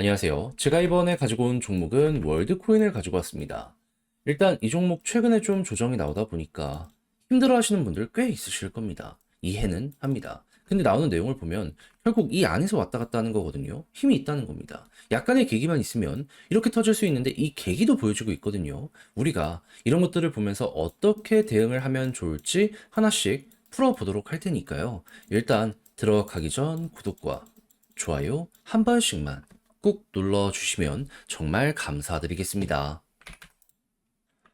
안녕하세요. 제가 이번에 가지고 온 종목은 월드코인을 가지고 왔습니다. 일단 이 종목 최근에 좀 조정이 나오다 보니까 힘들어 하시는 분들 꽤 있으실 겁니다. 이해는 합니다. 근데 나오는 내용을 보면 결국 이 안에서 왔다 갔다 하는 거거든요. 힘이 있다는 겁니다. 약간의 계기만 있으면 이렇게 터질 수 있는데 이 계기도 보여주고 있거든요. 우리가 이런 것들을 보면서 어떻게 대응을 하면 좋을지 하나씩 풀어보도록 할 테니까요. 일단 들어가기 전 구독과 좋아요 한 번씩만 꾹 눌러주시면 정말 감사드리겠습니다.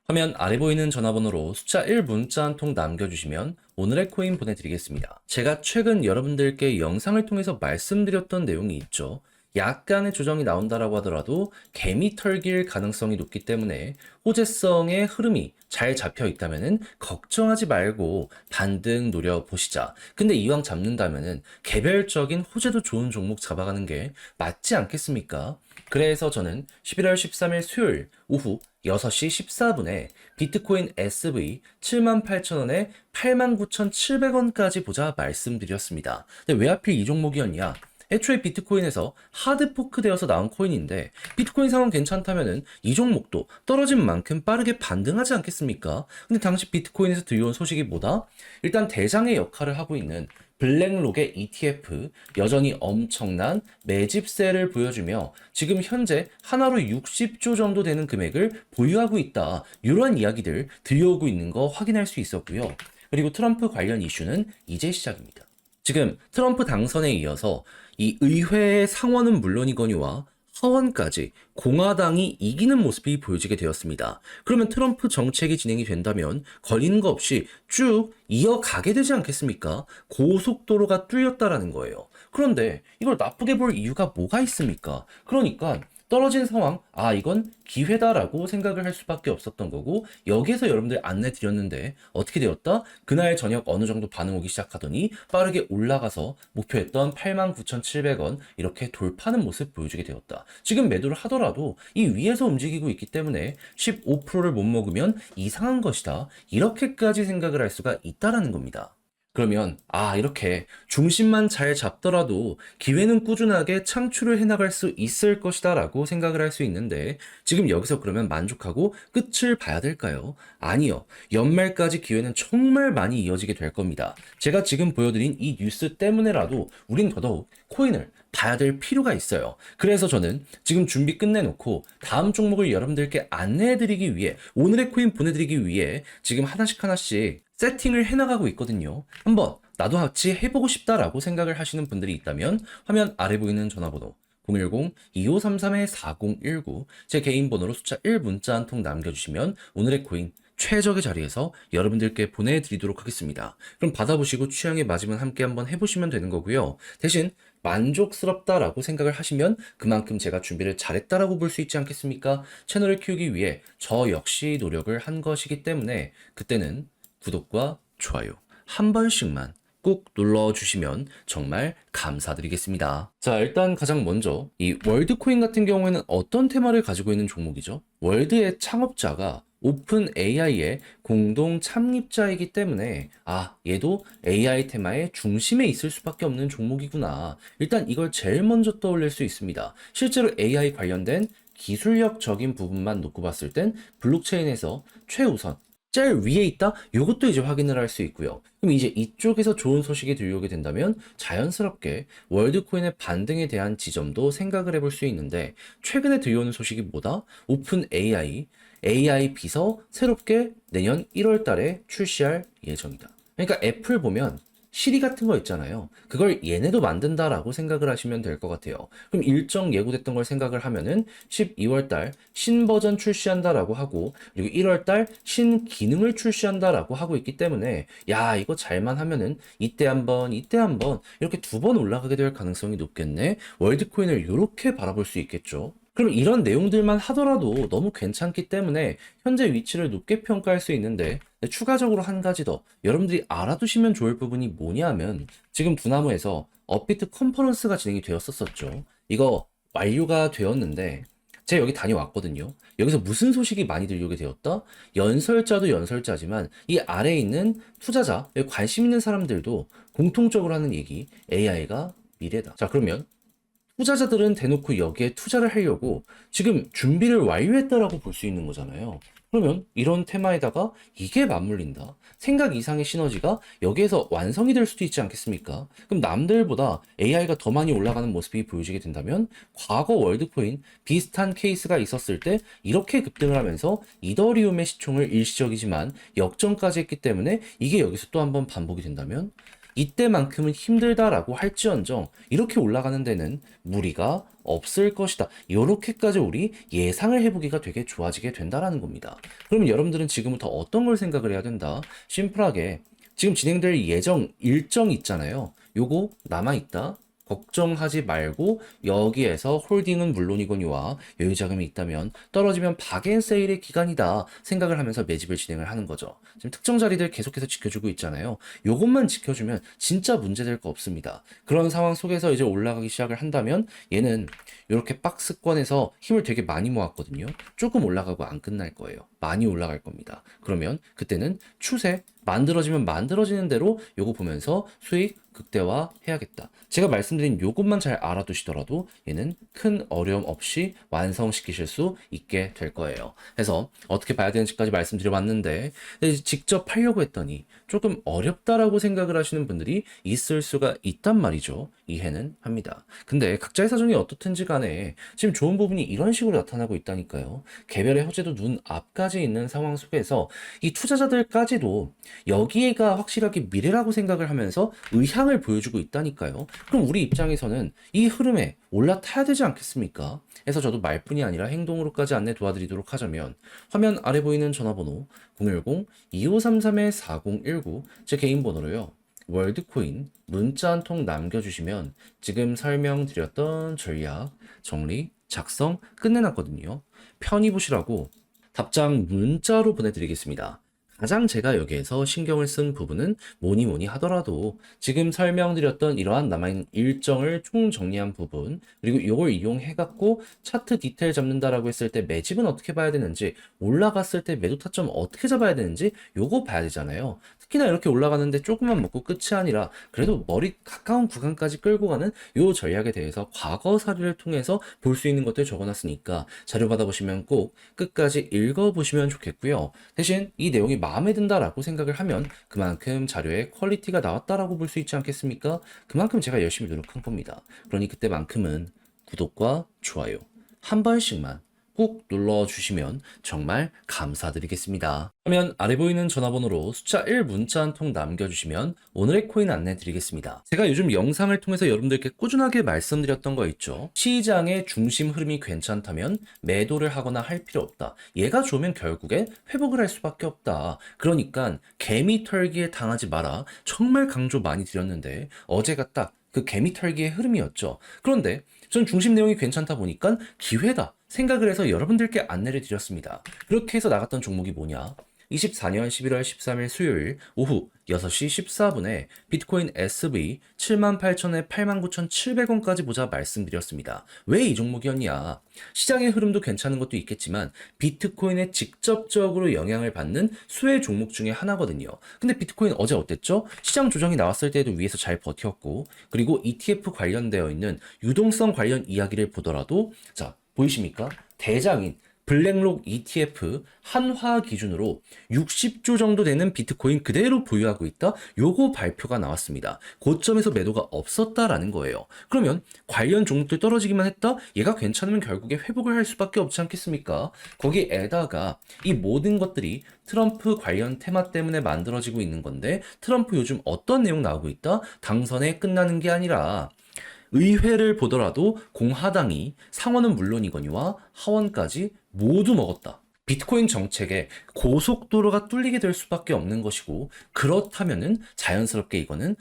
화면 아래 보이는 전화번호로 숫자 1 문자 한 통 남겨주시면 오늘의 코인 보내드리겠습니다. 제가 최근 여러분들께 영상을 통해서 말씀드렸던 내용이 있죠. 약간의 조정이 나온다라고 하더라도 개미 털길 가능성이 높기 때문에 호재성의 흐름이 잘 잡혀 있다면은 걱정하지 말고 반등 노려보시자. 근데 이왕 잡는다면은 개별적인 호재도 좋은 종목 잡아가는 게 맞지 않겠습니까? 그래서 저는 11월 13일 수요일 오후 6시 14분에 비트코인 SV 78,000원에 89,700원까지 보자 말씀드렸습니다. 근데 왜 하필 이 종목이었냐? 애초에 비트코인에서 하드포크 되어서 나온 코인인데 비트코인 상황 괜찮다면은 이 종목도 떨어진 만큼 빠르게 반등하지 않겠습니까? 근데 당시 비트코인에서 들려온 소식이 뭐다? 일단 대장의 역할을 하고 있는 블랙록의 ETF 여전히 엄청난 매집세를 보여주며 지금 현재 하나로 60조 정도 되는 금액을 보유하고 있다. 이러한 이야기들 들려오고 있는 거 확인할 수 있었고요. 그리고 트럼프 관련 이슈는 이제 시작입니다. 지금 트럼프 당선에 이어서 이 의회의 상원은 물론이거니와 하원까지 공화당이 이기는 모습이 보여지게 되었습니다. 그러면 트럼프 정책이 진행이 된다면 걸리는 거 없이 쭉 이어가게 되지 않겠습니까? 고속도로가 뚫렸다라는 거예요. 그런데 이걸 나쁘게 볼 이유가 뭐가 있습니까? 그러니까 떨어진 상황, 아, 이건 기회다라고 생각을 할 수밖에 없었던 거고, 여기에서 여러분들 안내 드렸는데, 어떻게 되었다? 그날 저녁 어느 정도 반응 오기 시작하더니, 빠르게 올라가서 목표했던 89,700원, 이렇게 돌파하는 모습 보여주게 되었다. 지금 매도를 하더라도, 이 위에서 움직이고 있기 때문에, 15%를 못 먹으면 이상한 것이다. 이렇게까지 생각을 할 수가 있다라는 겁니다. 그러면 이렇게 중심만 잘 잡더라도 기회는 꾸준하게 창출을 해나갈 수 있을 것이다 라고 생각을 할 수 있는데 지금 여기서 그러면 만족하고 끝을 봐야 될까요? 아니요. 연말까지 기회는 정말 많이 이어지게 될 겁니다. 제가 지금 보여드린 이 뉴스 때문에라도 우린 더더욱 코인을 봐야 될 필요가 있어요. 그래서 저는 지금 준비 끝내놓고 다음 종목을 여러분들께 안내해드리기 위해 오늘의 코인 보내드리기 위해 지금 하나씩 세팅을 해나가고 있거든요. 한번 나도 같이 해보고 싶다라고 생각을 하시는 분들이 있다면 화면 아래 보이는 전화번호 010-2533-4019 제 개인 번호로 숫자 1 문자 한 통 남겨주시면 오늘의 코인 최적의 자리에서 여러분들께 보내드리도록 하겠습니다. 그럼 받아보시고 취향에 맞으면 함께 한번 해보시면 되는 거고요. 대신 만족스럽다라고 생각을 하시면 그만큼 제가 준비를 잘했다라고 볼 수 있지 않겠습니까? 채널을 키우기 위해 저 역시 노력을 한 것이기 때문에 그때는 구독과 좋아요 한 번씩만 꾹 눌러주시면 정말 감사드리겠습니다. 자, 일단 가장 먼저 이 월드코인 같은 경우에는 어떤 테마를 가지고 있는 종목이죠? 월드의 창업자가 오픈 AI의 공동 창립자이기 때문에 얘도 AI 테마의 중심에 있을 수밖에 없는 종목이구나. 일단 이걸 제일 먼저 떠올릴 수 있습니다. 실제로 AI 관련된 기술력적인 부분만 놓고 봤을 땐 블록체인에서 최우선 제일 위에 있다? 이것도 이제 확인을 할 수 있고요. 그럼 이제 이쪽에서 좋은 소식이 들려오게 된다면 자연스럽게 월드코인의 반등에 대한 지점도 생각을 해볼 수 있는데 최근에 들려오는 소식이 뭐다? 오픈 AI 비서 새롭게 내년 1월 달에 출시할 예정이다. 그러니까 애플 보면 시리 같은 거 있잖아요. 그걸 얘네도 만든다라고 생각을 하시면 될 것 같아요. 그럼 일정 예고됐던 걸 생각을 하면은 12월 달 신버전 출시한다라고 하고 그리고 1월 달 신기능을 출시한다라고 하고 있기 때문에 이거 잘만 하면은 이때 한번 이렇게 두 번 올라가게 될 가능성이 높겠네. 월드코인을 이렇게 바라볼 수 있겠죠. 그럼 이런 내용들만 하더라도 너무 괜찮기 때문에 현재 위치를 높게 평가할 수 있는데 추가적으로 한 가지 더 여러분들이 알아두시면 좋을 부분이 뭐냐면 지금 두나무에서 업비트 컨퍼런스가 진행이 되었었죠. 이거 완료가 되었는데 제가 여기 다녀왔거든요. 여기서 무슨 소식이 많이 들려오게 되었다? 연설자도 연설자지만 이 아래에 있는 투자자, 관심 있는 사람들도 공통적으로 하는 얘기 AI가 미래다. 자, 그러면 투자자들은 대놓고 여기에 투자를 하려고 지금 준비를 완료했다라고 볼 수 있는 거잖아요. 그러면 이런 테마에다가 이게 맞물린다. 생각 이상의 시너지가 여기에서 완성이 될 수도 있지 않겠습니까? 그럼 남들보다 AI가 더 많이 올라가는 모습이 보여지게 된다면 과거 월드코인 비슷한 케이스가 있었을 때 이렇게 급등을 하면서 이더리움의 시총을 일시적이지만 역전까지 했기 때문에 이게 여기서 또 한번 반복이 된다면 이때만큼은 힘들다라고 할지언정 이렇게 올라가는 데는 무리가 없을 것이다. 이렇게까지 우리 예상을 해보기가 되게 좋아지게 된다라는 겁니다. 그러면 여러분들은 지금부터 어떤 걸 생각을 해야 된다? 심플하게 지금 진행될 예정 일정 있잖아요. 요거 남아있다. 걱정하지 말고 여기에서 홀딩은 물론이거니와 여유자금이 있다면 떨어지면 박앤세일의 기간이다 생각을 하면서 매집을 진행을 하는 거죠. 지금 특정 자리들 계속해서 지켜주고 있잖아요. 요것만 지켜주면 진짜 문제될 거 없습니다. 그런 상황 속에서 이제 올라가기 시작을 한다면 얘는 이렇게 박스권에서 힘을 되게 많이 모았거든요. 조금 올라가고 안 끝날 거예요. 많이 올라갈 겁니다. 그러면 그때는 추세 만들어지면 만들어지는 대로 요거 보면서 수익 극대화 해야겠다. 제가 말씀드린 요것만 잘 알아두시더라도 얘는 큰 어려움 없이 완성시키실 수 있게 될 거예요. 그래서 어떻게 봐야 되는지까지 말씀드려봤는데 직접 하려고 했더니 조금 어렵다라고 생각을 하시는 분들이 있을 수가 있단 말이죠. 이해는 합니다. 근데 각자의 사정이 어떻든지 간에 지금 좋은 부분이 이런 식으로 나타나고 있다니까요. 개별의 호재도 눈 앞까지 있는 상황 속에서 이 투자자들까지도 여기에가 확실하게 미래라고 생각을 하면서 의향을 보여주고 있다니까요. 그럼 우리 입장에서는 이 흐름에 올라타야 되지 않겠습니까? 그래서 저도 말뿐이 아니라 행동으로까지 안내 도와드리도록 하자면 화면 아래 보이는 전화번호 010-2533-4019 제 개인 번호로요. 월드코인 문자 한 통 남겨주시면 지금 설명드렸던 전략 정리 작성 끝내놨거든요. 편히 보시라고 답장 문자로 보내드리겠습니다. 가장 제가 여기에서 신경을 쓴 부분은 뭐니 뭐니 하더라도 지금 설명드렸던 이러한 남아있는 일정을 총정리한 부분, 그리고 이걸 이용해갖고 차트 디테일 잡는다라고 했을 때 매집은 어떻게 봐야 되는지, 올라갔을 때 매도 타점 어떻게 잡아야 되는지 요거 봐야 되잖아요. 특히나 이렇게 올라가는데 조금만 먹고 끝이 아니라 그래도 머리 가까운 구간까지 끌고 가는 요 전략에 대해서 과거 사례를 통해서 볼 수 있는 것들 적어놨으니까 자료 받아보시면 꼭 끝까지 읽어보시면 좋겠고요. 대신 이 내용이 마음에 든다라고 생각을 하면 그만큼 자료의 퀄리티가 나왔다라고 볼 수 있지 않겠습니까? 그만큼 제가 열심히 노력한 겁니다. 그러니 그때만큼은 구독과 좋아요 한 번씩만 꼭 눌러주시면 정말 감사드리겠습니다. 그러면 아래 보이는 전화번호로 숫자 1 문자 한 통 남겨주시면 오늘의 코인 안내 드리겠습니다. 제가 요즘 영상을 통해서 여러분들께 꾸준하게 말씀드렸던 거 있죠. 시장의 중심 흐름이 괜찮다면 매도를 하거나 할 필요 없다. 얘가 좋으면 결국에 회복을 할 수밖에 없다. 그러니까 개미 털기에 당하지 마라. 정말 강조 많이 드렸는데 어제가 딱 그 개미 털기의 흐름이었죠. 그런데 전 중심 내용이 괜찮다 보니까 기회다 생각을 해서 여러분들께 안내를 드렸습니다. 그렇게 해서 나갔던 종목이 뭐냐? 24년 11월 13일 수요일 오후 6시 14분에 비트코인 SV 78,000에 89,700원까지 보자 말씀드렸습니다. 왜 이 종목이었냐? 시장의 흐름도 괜찮은 것도 있겠지만 비트코인에 직접적으로 영향을 받는 수혜 종목 중에 하나거든요. 근데 비트코인 어제 어땠죠? 시장 조정이 나왔을 때도 위에서 잘 버텼고, 그리고 ETF 관련되어 있는 유동성 관련 이야기를 보더라도 자 보이십니까? 대장인 블랙록 ETF 한화 기준으로 60조 정도 되는 비트코인 그대로 보유하고 있다. 요거 발표가 나왔습니다. 고점에서 매도가 없었다라는 거예요. 그러면 관련 종목들 떨어지기만 했다? 얘가 괜찮으면 결국에 회복을 할 수밖에 없지 않겠습니까? 거기에다가 이 모든 것들이 트럼프 관련 테마 때문에 만들어지고 있는 건데 트럼프 요즘 어떤 내용 나오고 있다? 당선에 끝나는 게 아니라 의회를 보더라도 공화당이 상원은 물론이거니와 하원까지 모두 먹었다. 비트코인 정책에 고속도로가 뚫리게 될 수밖에 없는 것이고, 그렇다면은 자연스럽게 이거는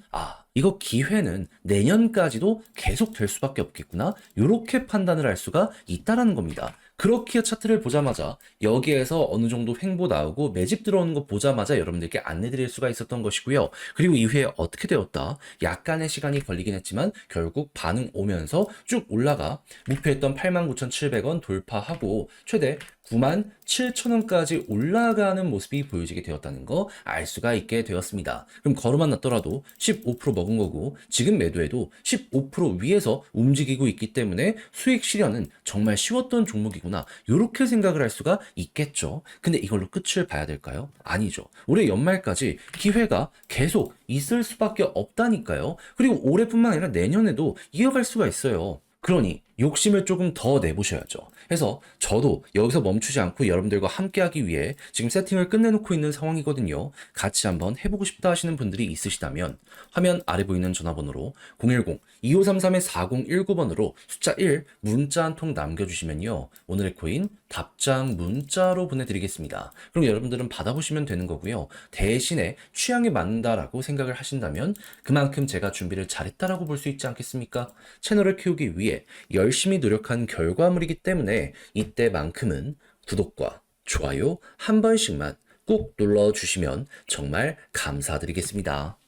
이거 기회는 내년까지도 계속 될 수밖에 없겠구나, 이렇게 판단을 할 수가 있다라는 겁니다. 그렇게 차트를 보자마자 여기에서 어느 정도 횡보 나오고 매집 들어오는 거 보자마자 여러분들께 안내드릴 수가 있었던 것이고요. 그리고 이후에 어떻게 되었다? 약간의 시간이 걸리긴 했지만 결국 반응 오면서 쭉 올라가 목표했던 89,700원 돌파하고 최대 97,000원까지 올라가는 모습이 보여지게 되었다는 거 알 수가 있게 되었습니다. 그럼 걸어만 놨더라도 15% 먹은 거고 지금 매도해도 15% 위에서 움직이고 있기 때문에 수익 실현은 정말 쉬웠던 종목이구나. 이렇게 생각을 할 수가 있겠죠. 근데 이걸로 끝을 봐야 될까요? 아니죠. 올해 연말까지 기회가 계속 있을 수밖에 없다니까요. 그리고 올해뿐만 아니라 내년에도 이어갈 수가 있어요. 그러니 욕심을 조금 더 내보셔야죠. 그래서 저도 여기서 멈추지 않고 여러분들과 함께하기 위해 지금 세팅을 끝내놓고 있는 상황이거든요. 같이 한번 해보고 싶다 하시는 분들이 있으시다면 화면 아래 보이는 전화번호로 010-2533-4019번으로 숫자 1 문자 한 통 남겨주시면요. 오늘의 코인 답장 문자로 보내드리겠습니다. 그럼 여러분들은 받아보시면 되는 거고요. 대신에 취향에 맞는다라고 생각을 하신다면 그만큼 제가 준비를 잘했다라고 볼 수 있지 않겠습니까? 채널을 키우기 위해 열심히 노력한 결과물이기 때문에 이때만큼은 구독과 좋아요 한 번씩만 꼭 눌러주시면 정말 감사드리겠습니다.